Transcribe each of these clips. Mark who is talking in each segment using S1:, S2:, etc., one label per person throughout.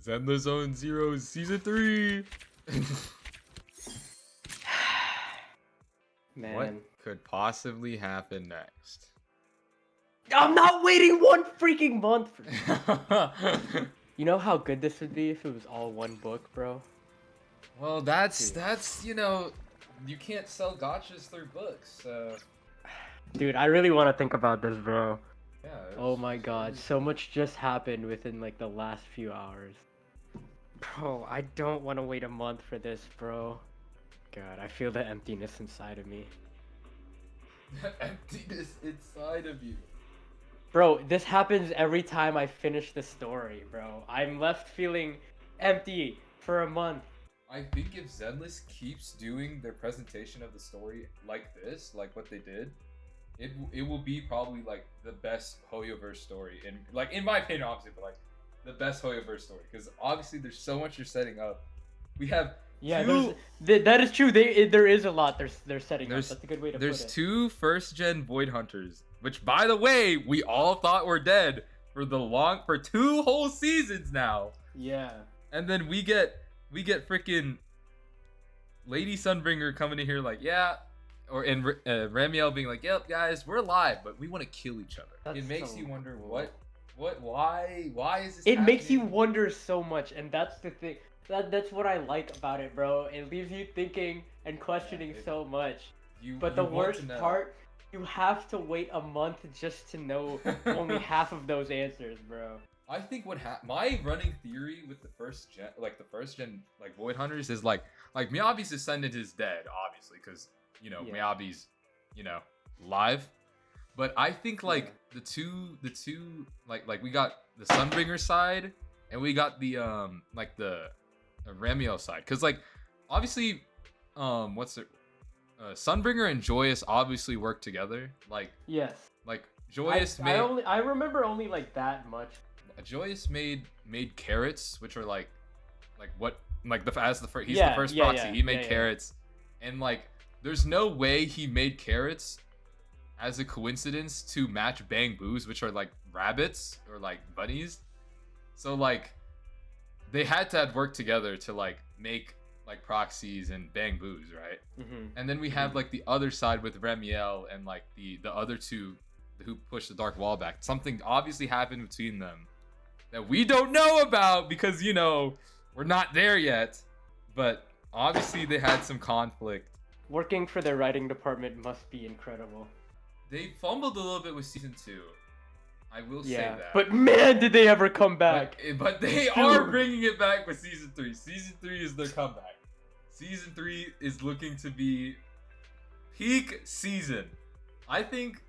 S1: Zenless Zone Zero Season 3.
S2: Man,
S1: What could possibly happen next?
S2: I'm not waiting one freaking month for. You know how good this would be if it was all one book, bro?
S1: Well,
S2: Dude.
S1: that's you can't sell gotchas through books, so
S2: Dude, I really want to think about this, bro.
S1: yeah.
S2: Oh my god, so much just happened within like the last few hours. Bro, I don't want to wait a month for this, bro. God, I feel the emptiness inside of me.
S1: Emptiness inside of you.
S2: Bro, this happens every time I finish the story, bro. I'm left feeling empty for a month.
S1: I think if Zenless keeps doing their presentation of the story like this, like what they did, it will be probably like the best Hoyoverse story in my opinion, obviously, but like the best Hoyoverse story, because obviously there's so much you're setting up. We have
S2: that is true. There is a lot they're setting up. That's a good way to put it.
S1: There's 2 first-gen Void Hunters, which by the way we all thought were dead for 2 whole seasons now.
S2: Yeah.
S1: And then we get freaking Lady Sunbringer coming in here like, yeah, and Ramiel being like, yep, guys, we're alive, but we want to kill each other.
S2: That's
S1: it makes
S2: so
S1: you wonder
S2: cool.
S1: why is this
S2: It makes you
S1: happening?
S2: wonder so much, and that's the thing. That's what I like about it, bro. It leaves you thinking and questioning so much. But the worst part, you have to wait a month just to know only half of those answers, bro.
S1: I think my running theory with the first gen like Void Hunters is like Miyabi's descendant is dead, obviously, because Miyabi's live. But I think like the two like we got the Sunbringer side and we got the Ramiel side, because like obviously Sunbringer and Joyous obviously work together, like Joyous
S2: I remember only like that much.
S1: Joyous made carrots, which are like what he's the first proxy. He made carrots, and like there's no way he made carrots as a coincidence to match Bang Boos, which are like rabbits or like bunnies. So like they had to work together to like make like proxies and Bang Boos, right?
S2: Mm-hmm.
S1: And then we have like the other side with Ramiel and like the other two who pushed the dark wall back. Something obviously happened between them that we don't know about because we're not there yet. But obviously they had some conflict.
S2: Working for the writing department must be incredible.
S1: They fumbled a little bit with season 2. I will say that.
S2: But man, did they ever come back.
S1: But they are bringing it back with season 3. Season 3 is their comeback. Season 3 is looking to be peak season. I think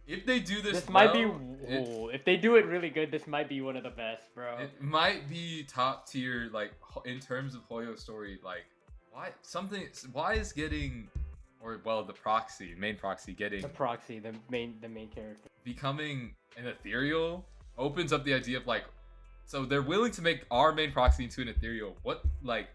S1: if they do this
S2: if they do it really good, this might be one of the best, bro.
S1: It might be top tier, like in terms of Hoyo story. Like, why is getting, or well, the main proxy getting
S2: the proxy, the main character
S1: becoming an ethereal opens up the idea of like, so they're willing to make our main proxy into an ethereal. What, like,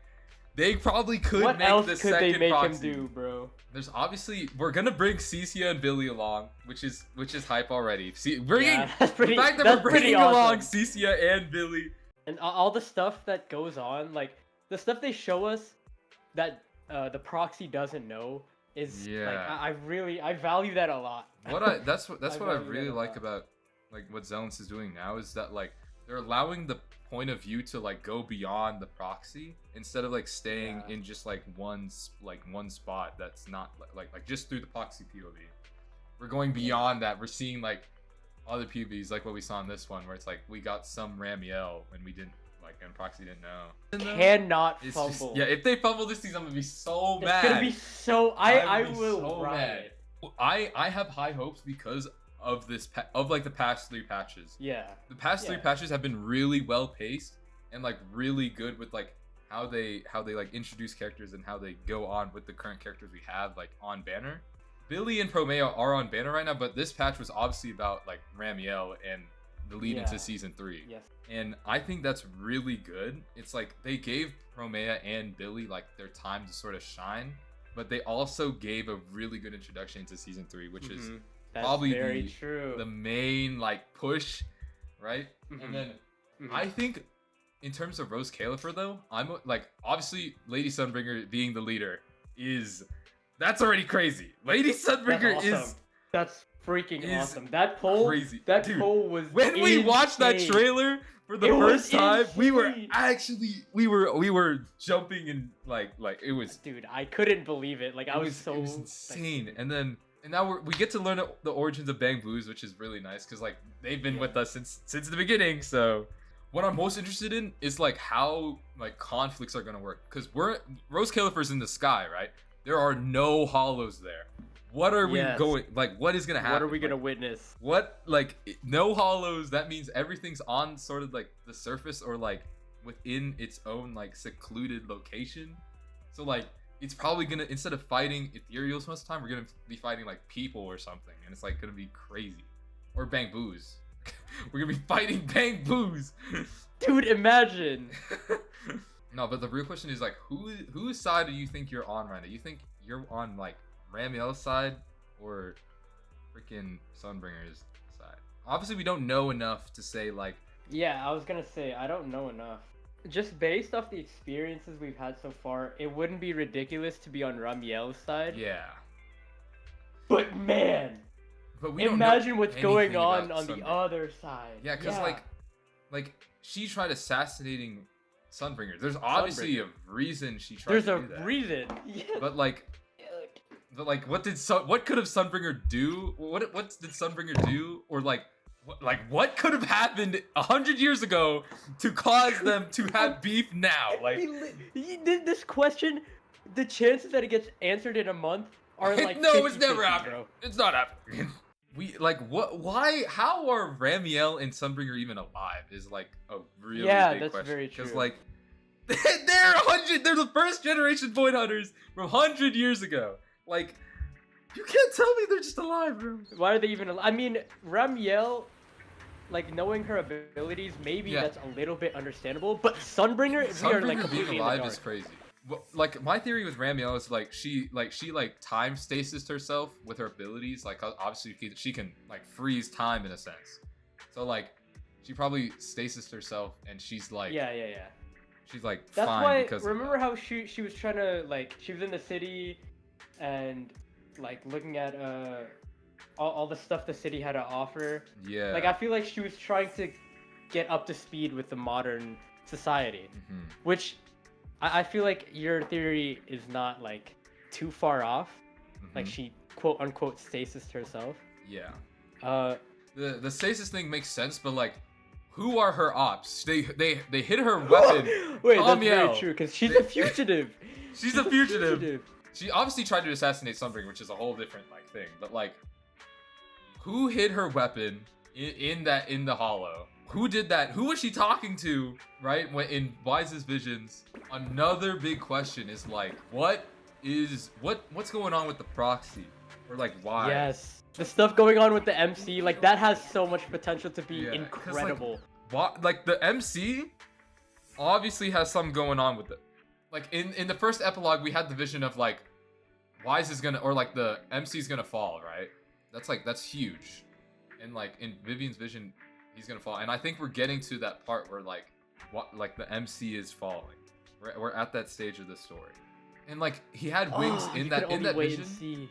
S1: they probably could
S2: what
S1: make
S2: else
S1: the
S2: could
S1: second
S2: they make
S1: proxy.
S2: him do, bro?
S1: There's obviously, we're gonna bring Cecia and Billy along, which is hype already. See, the fact that we're bringing along Cecia and Billy,
S2: and all the stuff that goes on, like the stuff they show us that the proxy doesn't know is like I value that a lot.
S1: That's what I really like about like what Zenless is doing now, is that like they're allowing the point of view to like go beyond the proxy instead of like staying in just like one spot that's not like just through the proxy POV. We're going beyond that. We're seeing like other POVs, like what we saw in this one, where it's like we got some Ramiel and we didn't and proxy didn't know.
S2: Cannot fumble.
S1: If they fumble this season, I'm gonna be so mad.
S2: It's gonna be so I will riot.
S1: I have high hopes because of this the past 3 patches.
S2: Yeah.
S1: The past 3 patches have been really well paced and like really good with like how they like introduce characters and how they go on with the current characters we have like on banner. Billy and Promeo are on banner right now, but this patch was obviously about like Ramiel and the lead into season 3.
S2: Yes.
S1: And I think that's really good. It's like they gave Promea and Billy like their time to sort of shine, but they also gave a really good introduction into season 3, which is probably the main like push, right? And then I think in terms of Rose Califer though, I'm like obviously Lady Sunbringer being the leader that's already crazy. Lady Sunbringer
S2: awesome. That's freaking
S1: is
S2: awesome. That poll,
S1: crazy.
S2: that
S1: Dude,
S2: poll was
S1: when we watched that
S2: insane.
S1: trailer for the first time, we were jumping and like it was.
S2: Dude, I couldn't believe it. Like it was
S1: insane. Like, and now we get to learn the origins of Bang Boos, which is really nice because like they've been with us since the beginning. So what I'm most interested in is like how like conflicts are gonna work because Rose Califer's in the sky, right? There are no hollows there. What are we going like? What is gonna happen?
S2: What are we gonna witness?
S1: What like no hollows? That means everything's on sort of like the surface or like within its own like secluded location. So like it's probably gonna, instead of fighting ethereals most of the time, we're gonna be fighting like people or something, and it's like gonna be crazy. Or Bang Boos. We're gonna be fighting Bang Boos.
S2: Dude, imagine.
S1: No, but the real question is like whose side do you think you're on right now? You think you're on like Ramiel's side or freaking Sunbringer's side? Obviously we don't know enough to say like.
S2: Yeah, I was gonna say I don't know enough. Just based off the experiences we've had so far, it wouldn't be ridiculous to be on Ramiel's side.
S1: Yeah.
S2: But man,
S1: but we
S2: imagine what's going on the other side.
S1: Yeah, because like she tried assassinating Sunbringer. There's obviously a reason she tried to do that. There's a reason. Yeah. But like what could have Sunbringer do? What did Sunbringer do? Or like what could have happened 100 years ago to cause them to have beef now? Like
S2: this question, the chances that it gets answered in a month are like
S1: no, it's never happening. Bro. It's not happening. We like what? Why? How are Ramiel and Sunbringer even alive? Is like a really big question.
S2: Very true.
S1: Because like they're the first generation Void Hunters from 100 years ago. Like you can't tell me they're just alive, bro.
S2: Why are they even alive? I mean, Ramiel, like knowing her abilities, maybe that's a little bit understandable. But Sunbringer, we are like completely
S1: being alive is crazy. Well, like my theory with Ramiel is like she time stasis herself with her abilities. Like obviously she can like freeze time in a sense. So like she probably stasis herself and she's like she's like
S2: that's
S1: fine
S2: why,
S1: because
S2: remember how she was trying to like she was in the city and like looking at all the stuff the city had to offer.
S1: Yeah.
S2: Like I feel like she was trying to get up to speed with the modern society, which I feel like your theory is not like too far off. Like she quote unquote stasis herself.
S1: Yeah. The stasis thing makes sense, but like, who are her ops? They hit her weapon.
S2: Wait, that's very true because she's a fugitive.
S1: She's a fugitive. She obviously tried to assassinate something, which is a whole different like thing. But like, who hid her weapon in the hollow? Who did that? Who was she talking to? Right? When in Wise's visions, another big question is like, what's going on with the proxy? Or like why?
S2: Yes. The stuff going on with the MC, like that has so much potential to be incredible.
S1: Like the MC obviously has something going on with it. Like in the first epilogue, we had the vision of like Wise is gonna, or like the MC's gonna fall, right? That's huge. And like in Vivian's vision, he's gonna fall. And I think we're getting to that part where like the MC is falling. We're at that stage of the story. And like he had wings in that vision.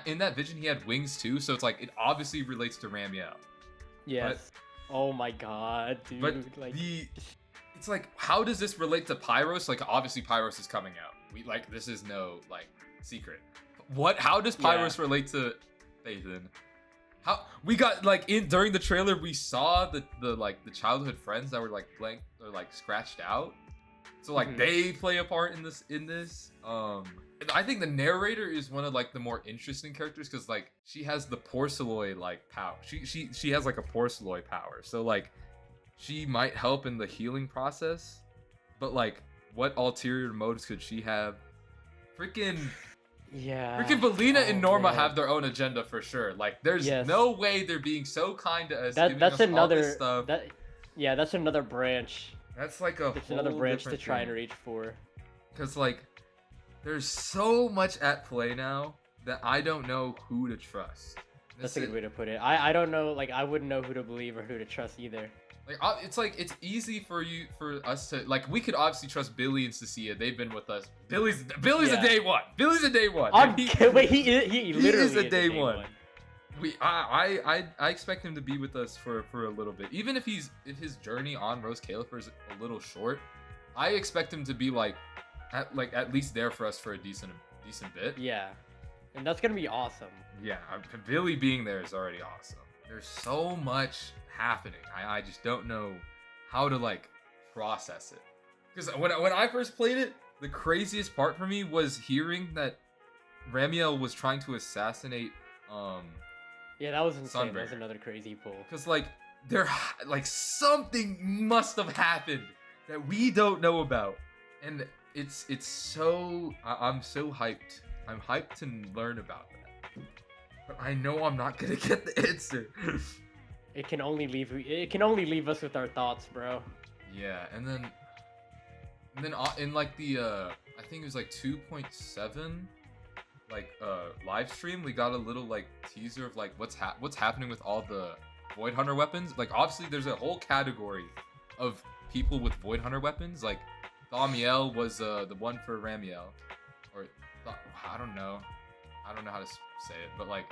S1: In that vision, he had wings too, so it's like it obviously relates to Ramiel.
S2: Yes. But, oh my god, dude.
S1: But like it's like, how does this relate to Pyros? Like obviously Pyros is coming out. This is no like secret. How does Pyros relate to Phaethon? How we got like during the trailer we saw the childhood friends that were like blank or like scratched out. So like they play a part in this. I think the narrator is one of like the more interesting characters because like she has the porcelloid like power. She has like a porcelloid power. So like she might help in the healing process, but like what ulterior motives could she have? Freaking Belina and Norma have their own agenda for sure. Like there's no way they're being so kind to us. That's another stuff.
S2: That's another branch.
S1: That's like another
S2: branch to try and reach for.
S1: Because like there's so much at play now that I don't know who to trust.
S2: That's a good way to put it. I don't know, like I wouldn't know who to believe or who to trust either.
S1: Like it's easy for us to like. We could obviously trust Billy and Cecilia. They've been with us. Billy's a day one. Billy's a day one.
S2: Wait, he literally
S1: is a day one. I expect him to be with us for a little bit. Even if his journey on Rose Califer is a little short, I expect him to be at least there for us for a decent bit.
S2: Yeah, and that's gonna be awesome.
S1: Yeah, Billy being there is already awesome. There's so much happening. I just don't know how to like process it. Because when I first played it, the craziest part for me was hearing that Ramiel was trying to assassinate
S2: Yeah, that was insane.
S1: Sunbreaker.
S2: That was another crazy pull.
S1: Because something must have happened that we don't know about, and it's so I'm so hyped. I'm hyped to learn about that, but I know I'm not gonna get the answer.
S2: It can only leave us with our thoughts, bro.
S1: Yeah, and then in like the I think it was like 2.7 like live stream, we got a little like teaser of like what's happening with all the Void Hunter weapons. Like obviously there's a whole category of people with Void Hunter weapons. Like Thaumiel was the one for Ramiel, or I don't know how to say it, but like,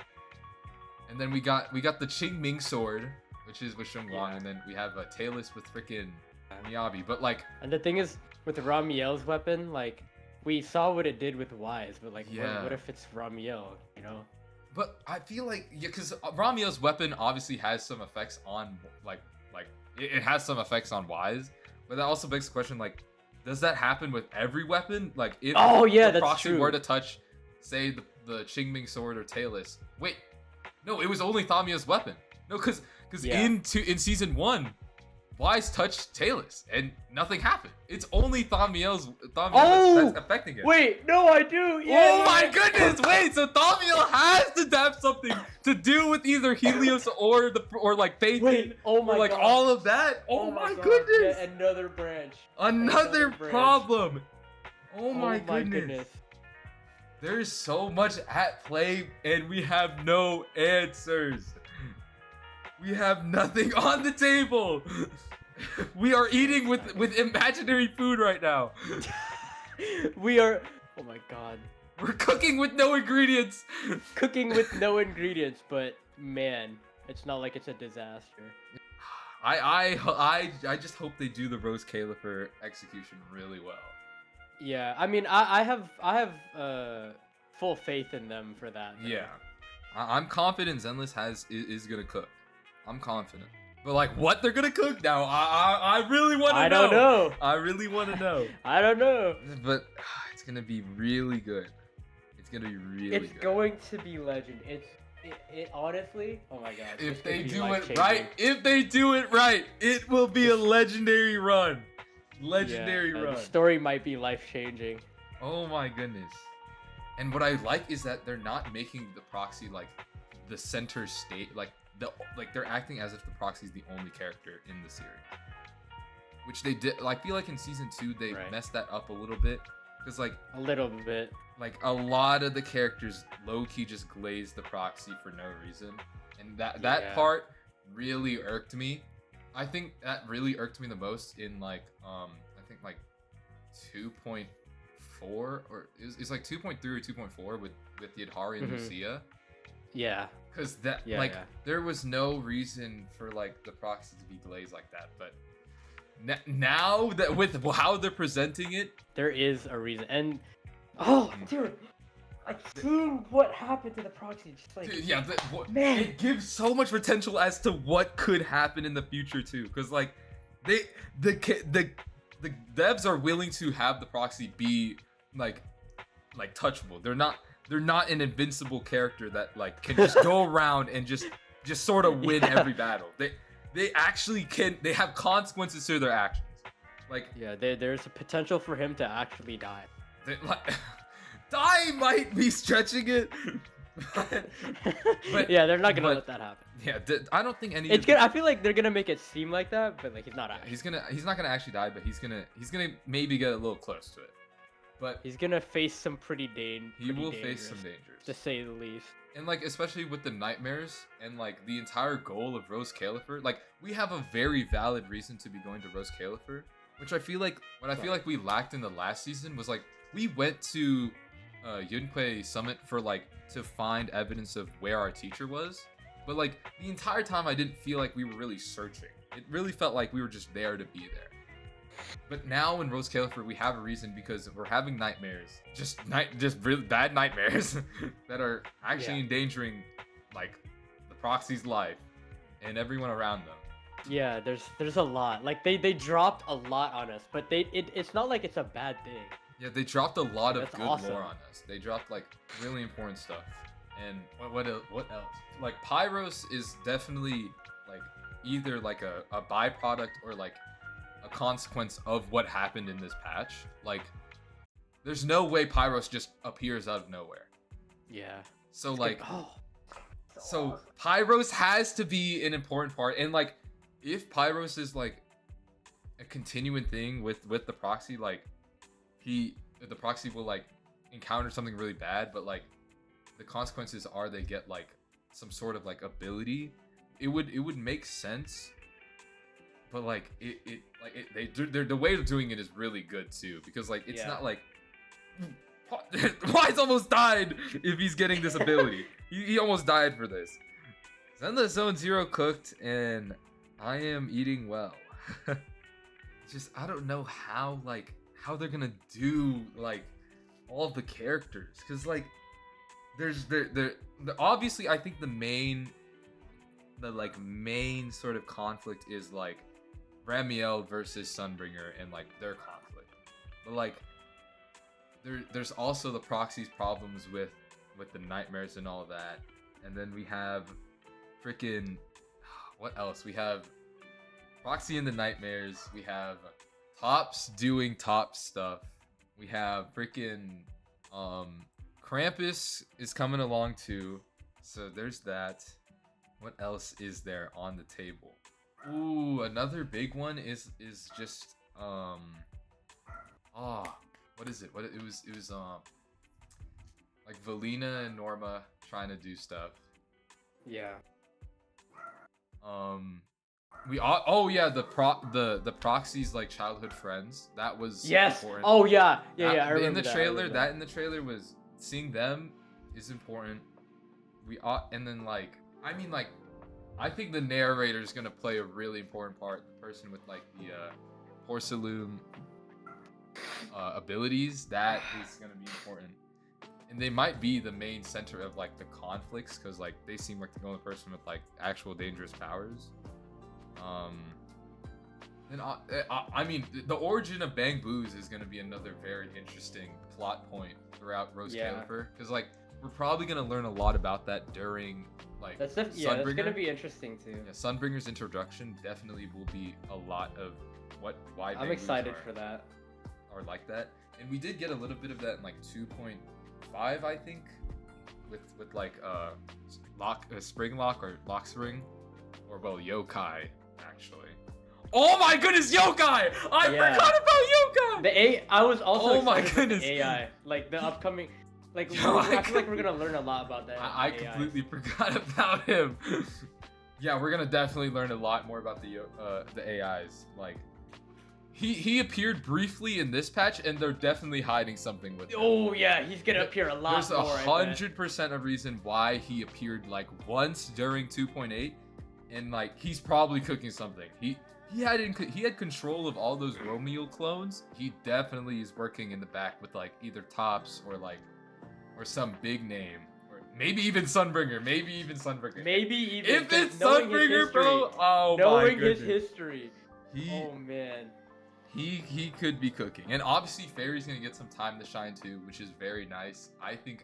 S1: and then we got the Qingming sword, which is with Shunguang,
S2: Yeah.
S1: and then we have a Talus with freaking Miyabi. But like,
S2: And the thing is, with Ramiel's weapon, like, we saw what it did with Wise, but like,
S1: Yeah.
S2: what if it's Ramiel, you know?
S1: but I feel like because Ramiel's weapon obviously has some effects on like it has some effects on Wise, but that also begs the question like, does that happen with every weapon? Like if the
S2: that's
S1: proxy
S2: true.
S1: were to touch, say the Qingming sword or Talus, wait, no, it was only Thaumiel's weapon. No, because
S2: Yeah.
S1: in season 1, Wise touched Talus and nothing happened. It's only Thaumiel that's affecting it.
S2: Wait, no, I do. Yeah.
S1: Oh my goodness! Wait, so Thaumiel has to have something to do with either Helios or like Phaethon,
S2: Wait, oh my
S1: or like
S2: God.
S1: all of that. Oh, my
S2: God.
S1: goodness!
S2: Yeah, another branch.
S1: Another
S2: branch.
S1: problem. Oh my goodness. There's so much at play and we have no answers. We have nothing on the table. We are eating with imaginary food right now.
S2: We are. Oh my God.
S1: We're cooking with no ingredients.
S2: Cooking with no ingredients, but man, it's not like it's a disaster.
S1: I just hope they do the Rose Califer execution really well.
S2: Yeah, I mean, I have full faith in them for that. though.
S1: Yeah, I'm confident Zenless is gonna cook. I'm confident. But like, what they're gonna cook now, I really want to know.
S2: I don't know.
S1: I really want to know.
S2: I don't know.
S1: But it's gonna be really good. It's gonna be really
S2: It's
S1: good.
S2: going to be legend. It honestly. Oh my God.
S1: If
S2: it's gonna
S1: they
S2: be
S1: do it
S2: life-changing.
S1: right, it will be a legendary run. Legendary
S2: Yeah,
S1: run.
S2: the story might be life changing.
S1: Oh my goodness. And what I like is that they're not making the proxy like the center state, like they're acting as if the proxy is the only character in the series. Which they did. I feel like in season 2 they
S2: Right.
S1: messed that up a little bit, because like
S2: A little bit.
S1: a lot of the characters low-key just glazed the proxy for no reason, and that
S2: Yeah.
S1: part really irked me. I think that really irked me the most in like I think like 2.4 or it's like 2.3 or 2.4 with Yadhari and
S2: Mhm.
S1: Lucia,
S2: Yeah.
S1: because that
S2: Yeah.
S1: there was no reason for like the proxy to be glazed like that, but now that with how they're presenting it,
S2: There is a reason, and oh, dude, I've seen what happened to the proxy. Just like,
S1: dude, yeah,
S2: Man.
S1: it gives so much potential as to what could happen in the future too, because like the devs are willing to have the proxy be like touchable. They're not an invincible character that like can just go around and just sort of win
S2: Yeah.
S1: every battle. They actually can. They have consequences to their actions. Like
S2: yeah, there's a potential for him to actually die.
S1: die might be stretching it. But-
S2: yeah, they're not gonna
S1: but-
S2: let that happen.
S1: Yeah, I don't think any.
S2: It's
S1: of
S2: gonna. I feel like they're gonna make it seem like that, but like he's not actually.
S1: He's not gonna actually die, but he's gonna maybe get a little close to it. But
S2: he's gonna face some pretty
S1: he will face some dangers,
S2: to say the least.
S1: And like especially with the nightmares and like the entire goal of Rose Califer, like we have a very valid reason to be going to Rose Califer, which I feel like we lacked in the last season was like we went to Yunquei Summit for like to find evidence of where our teacher was, but like the entire time I didn't feel like we were really searching. It really felt like we were just there to be there. But now in Rose Califer, we have a reason because we're having nightmares, just really bad nightmares that are actually endangering like the proxy's life and everyone around them.
S2: Yeah, there's a lot. Like they dropped a lot on us, but it's not like it's a bad thing.
S1: Yeah, they dropped a lot of good
S2: awesome.
S1: lore on us. They dropped like really important stuff. And what else? Like Pyros is definitely like either like a byproduct or like a consequence of what happened in this patch. Like there's no way Pyros just appears out of nowhere.
S2: Yeah.
S1: So like Pyros has to be an important part, and like if Pyros is like a continuing thing with the proxy, like the proxy will like encounter something really bad, but like the consequences are they get like some sort of like ability. It would make sense, but like the way of doing it is really good too, because like it's not like Wise almost died if he's getting this ability. he almost died for this. Zenless Zone Zero cooked, and I am eating well. Just I don't know how they're gonna do like all the characters, because like there's obviously I think the main sort of conflict is like Ramiel versus Sunbringer and like their conflict, but like there's also the proxy's problems with the nightmares and all of that, and then we have freaking what else? We have Proxy and the nightmares. We have Tops doing Top stuff. We have freaking Krampus is coming along too. So there's that. What else is there on the table? Ooh, another big one is just what is it? It was like Valina and Norma trying to do stuff.
S2: Yeah.
S1: The proxy's like childhood friends. That was important.
S2: Oh yeah. I remember
S1: in the trailer.
S2: that
S1: In the trailer was seeing them is important. And then like I think the narrator is gonna play a really important part. The person with like the porcelain abilities, that is gonna be important. And they might be the main center of like the conflicts, because like they seem like the only person with like actual dangerous powers. Then I mean the origin of Bang Boos is gonna be another very interesting plot point throughout Rose Califer, because like we're probably gonna learn a lot about that during like
S2: that's gonna be interesting too.
S1: Yeah, Sunbringer's introduction definitely will be a lot of why
S2: I'm excited for that.
S1: Or like that, and we did get a little bit of that in like 2.5, I think, with like spring lock or lock spring, or well yokai actually. Oh my goodness, yokai! I forgot about yokai.
S2: I was also
S1: my goodness,
S2: the AI, like the upcoming, like I feel like we're gonna learn a lot about that.
S1: I completely forgot about him. Yeah, we're gonna definitely learn a lot more about the AIs. Like he appeared briefly in this patch, and they're definitely hiding something with him.
S2: Oh yeah, he's gonna appear a lot more.
S1: There's 100% a reason why he appeared like once during 2.8, and like he's probably cooking something. He had control of all those Romeo clones. He definitely is working in the back with like either Tops or some big name, or maybe even Sunbringer. If it's Sunbringer, bro. Oh my goodness. Knowing his
S2: history. Oh man.
S1: He could be cooking, and obviously Fairy's gonna get some time to shine too, which is very nice.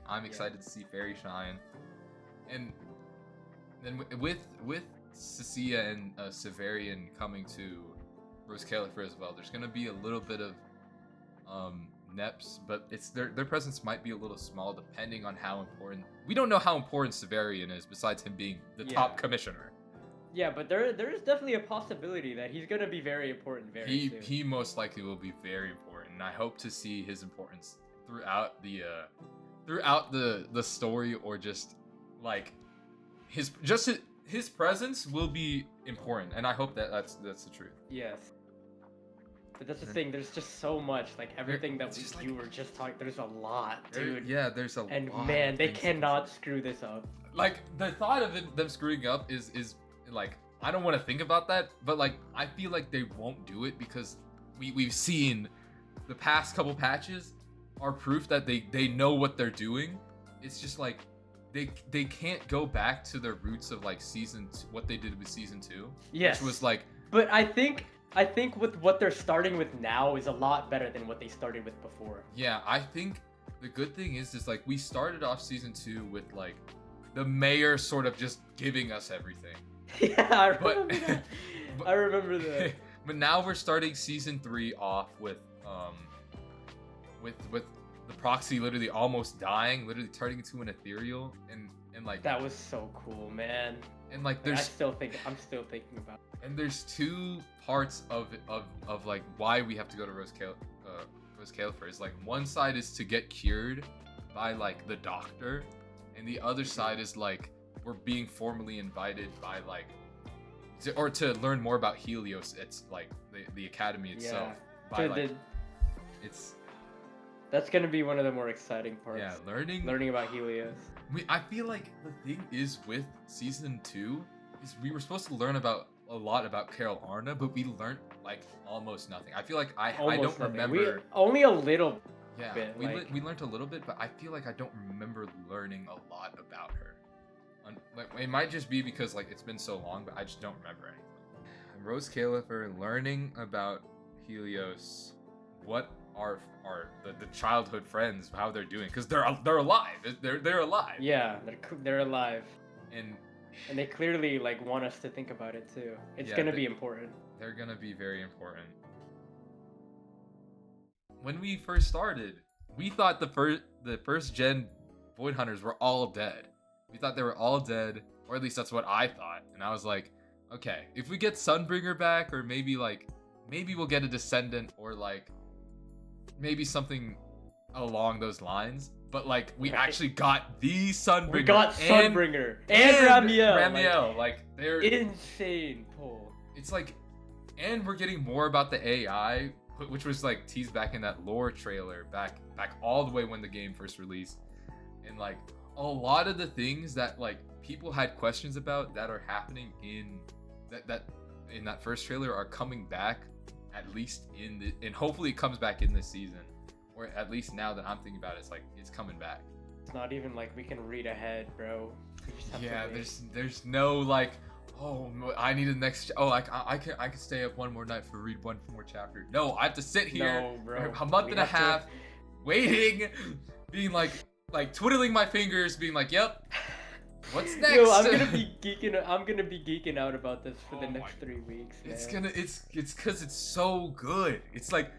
S1: I'm excited to see Fairy shine, and then with Cecilia and Severian coming to Rose Califer as well, there's gonna be a little bit of Neps, but it's their presence might be a little small depending on how important. We don't know how important Severian is, besides him being the top commissioner.
S2: Yeah, but there is definitely a possibility that he's gonna be very important soon.
S1: He most likely will be very important. and I hope to see his importance throughout the story, or just like his presence will be important, and I hope that's the truth.
S2: Yes. But that's the thing. There's just so much, like everything that you were just talking. There's a lot, dude.
S1: There's a
S2: and
S1: lot.
S2: Man, they cannot screw this up.
S1: Like the thought of them screwing up is like, I don't want to think about that, but like I feel like they won't do it because we've seen the past couple patches are proof that they know what they're doing. It's just like they can't go back to their roots of like what they did with season 2.
S2: Yes.
S1: Which was like.
S2: But I think with what they're starting with now is a lot better than what they started with before.
S1: Yeah, I think the good thing is like we started off season 2 with like the mayor sort of just giving us everything.
S2: Yeah, I remember that. I remember that.
S1: But now we're starting season 3 off with the proxy literally almost dying, literally turning into an ethereal, and like
S2: that was so cool, man.
S1: And like
S2: I'm still thinking about it.
S1: And there's 2 parts of like why we have to go to Rose Califer. Is like one side is to get cured by like the doctor, and the other side is like we're being formally invited by like to learn more about Helios. It's like the academy itself.
S2: Yeah.
S1: By, like,
S2: that's gonna be one of the more exciting parts.
S1: Yeah, learning
S2: about Helios.
S1: I feel like the thing is with season 2 is we were supposed to learn a lot about Carol Arna, but we learned like almost nothing. I feel like I don't remember.
S2: Only a little.
S1: Yeah,
S2: bit,
S1: we learned a little bit, but I feel like I don't remember learning a lot about her. Like it might just be because like it's been so long, but I just don't remember anything. Rose Califer, learning about Helios, what are the childhood friends, how they're doing, because they're alive. They're alive.
S2: Yeah, they're alive.
S1: And
S2: they clearly like want us to think about it too. It's gonna be important.
S1: They're gonna be very important. When we first started, we thought the first gen Void Hunters were all dead. We thought they were all dead, or at least that's what I thought. And I was like, okay, if we get Sunbringer back, or maybe we'll get a Descendant, or like maybe something along those lines. But like we actually got the Sunbringer.
S2: We got Sunbringer and Ramiel.
S1: Ramiel, like they're
S2: insane pull.
S1: It's like, and we're getting more about the AI, which was like teased back in that lore trailer back all the way when the game first released. And like a lot of the things that like people had questions about that are happening in that first trailer are coming back, at least and hopefully it comes back in this season, or at least now that I'm thinking about it, it's like it's coming back.
S2: It's not even like we can read ahead, bro.
S1: Yeah, there's no like, oh, I need the next. Oh, I can stay up one more night for read one more chapter. No, I have to sit here for a month and a half, waiting, being like twiddling my fingers, being like, yep. What's next?
S2: Yo, I'm gonna be geeking out about this for the next 3 weeks. Man.
S1: It's because it's so good. It's like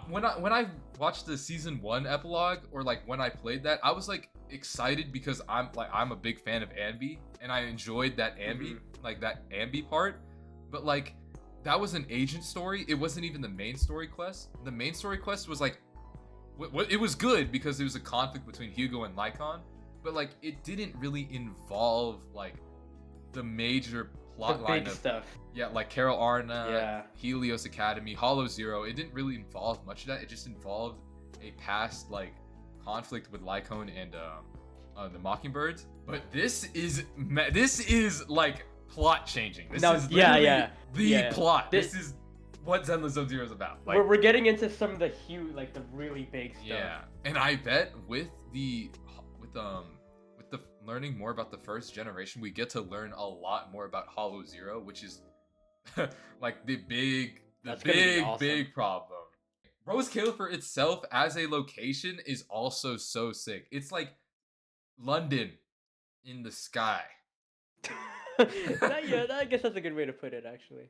S1: when I watched the season 1 epilogue, or like when I played that, I was like excited because I'm a big fan of Anby, and I enjoyed that Anby like that Anby part. But like that was an agent story. It wasn't even the main story quest. The main story quest was like. It was good because there was a conflict between Hugo and Lycon, but like it didn't really involve like the major plot line of
S2: stuff.
S1: Yeah, like Carol Arna, Helios Academy, Hollow Zero. It didn't really involve much of that. It just involved a past like conflict with Lycon and the Mockingbirds. But this is like plot changing. This is the plot. This is what Zenless Zone Zero is about. Like,
S2: we're getting into some of the the really big stuff.
S1: Yeah, and I bet with the learning more about the first generation, we get to learn a lot more about Hollow Zero, which is like the big problem. Rose Califer itself as a location is also so sick. It's like London in the sky.
S2: I guess that's a good way to put it, actually.